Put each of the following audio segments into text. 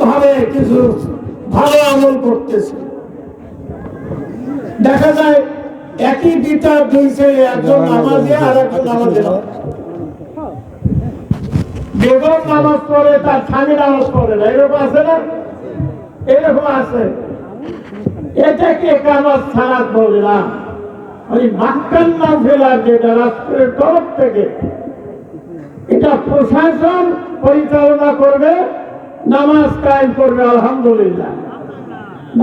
ভাবে কিছু ভালো আমল করতেছে। দেখা যায় একই পিতার দুই ছেলে, একজন নামাজি আর একজন নামাজি না। বেগম নামাজ পড়ে, তার স্বামী নামাজ পড়ে না, এরকম আছে না? এরকম আছে। এটাকে কামাজ সালাত বলে না, ওই মাক্কান নাম ফেলার যেটা রাষ্ট্রের তরফ থেকে এটা প্রশাসন পরিচালনা করবে, নামাজ কায়েম করবে। আলহামদুলিল্লাহ,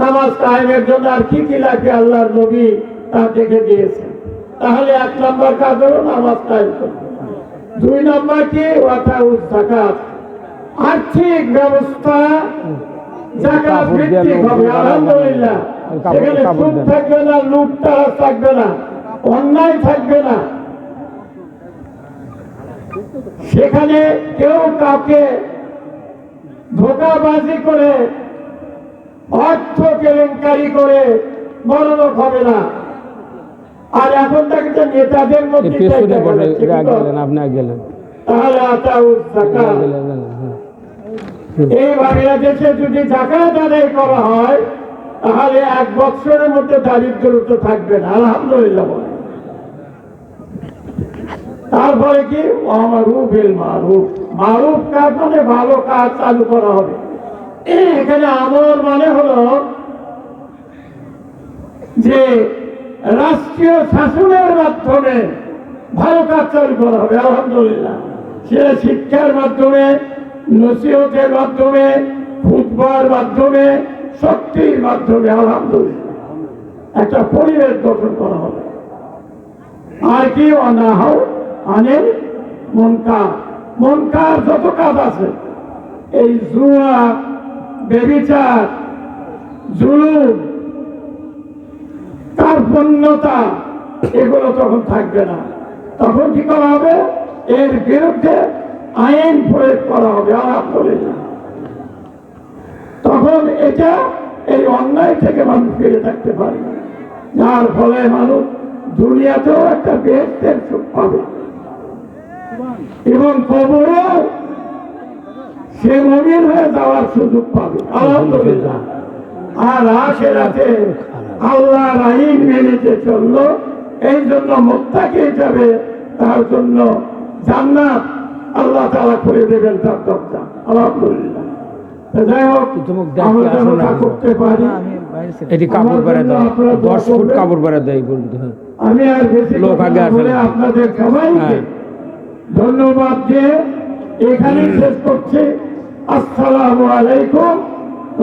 নামাজ কায়েমের জন্য আর কি কি লাগে আল্লাহর নবী তা দেখে দিয়েছে। তাহলে 1 নম্বর কাজ হলো নামাজ কায়েম করবে। 2 নম্বর কি? ওয়াতাউজ যাকাত, আর্থিক ব্যবস্থা যাকাত ভিত্তিক হবে। আলহামদুলিল্লাহ, সেখানে সুদ থাকবে না, লুটতরাজ থাকবে না, অন্যায় থাকবে না। সেখানে কেউ কাউকে ধোঁকাবাজি করে, অর্থ কেলেঙ্কারি করে বড়লোক হবে না। আর এখন দেখতে নেতাদের মধ্যে তাহলে এই বাংলাদেশে যদি যাকাত আদায় করা হয় তাহলে 1 বছরের মধ্যে দারিদ্রতা তো থাকবে না। আলহামদুলিল্লাহ। তারপরে কি? মারুফিল মারুফ, মারুফ কাজ মানে ভালো কাজ চালু করা হবে। এখানে আমর মানে হলো যে রাষ্ট্রীয় শাসনের মাধ্যমে ভালো কাজ চালু করা হবে। আলহামদুলিল্লাহ, সেটা শিক্ষার মাধ্যমে, নসিহতের মাধ্যমে, খুতবার মাধ্যমে, শক্তির মাধ্যমে। আলহামদুলিল্লাহ, একটা পরিবেশ গঠন করা হবে। আর কি? অনাহও আনেল মুনকার, মুনকার যত কাজ আছে, এই জুয়া, ব্যভিচার, জুলুম, কার্পণ্যতা, এগুলো তখন থাকবে না। তখন কি করা হবে? এর বিরুদ্ধে আইন প্রয়োগ করা হবে। আলহামদুলিল্লাহ, তখন এটা এই অন্যায় থেকে মানুষ ফিরে থাকতে পারে, যার ফলে মানুষ দুনিয়াতেও একটা বেহেশতের সুখ পাবে এবং কবরেও সে মুমিন হয়ে যাওয়ার সুযোগ পাবে। আলহামদুলিল্লাহ। আর আখিরাতে আল্লাহর আইন মেনে যে চললো, এই জন্য মুত্তাকি হিসাবে তার জন্য জান্নাত আল্লাহ তাআলা করে দেবেন তার দরজা। আলহামদুলিল্লাহ। যাই হোক, আমরা যেন তা করতে পারি। এটি কাপড় পরে দেয়, 10 ফুট কাপড় পরে দেয়। আমি আর বেশি লোক আগে আসলে আপনাদের সবাইকে ধন্যবাদ দিয়ে এখানেই শেষ করছি। আসসালামু আলাইকুম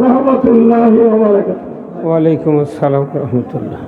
রহমতুল্লাহি ওয়া বারাকাতুহু। ওয়ালাইকুম আসসালাম রহমতুল্লাহ।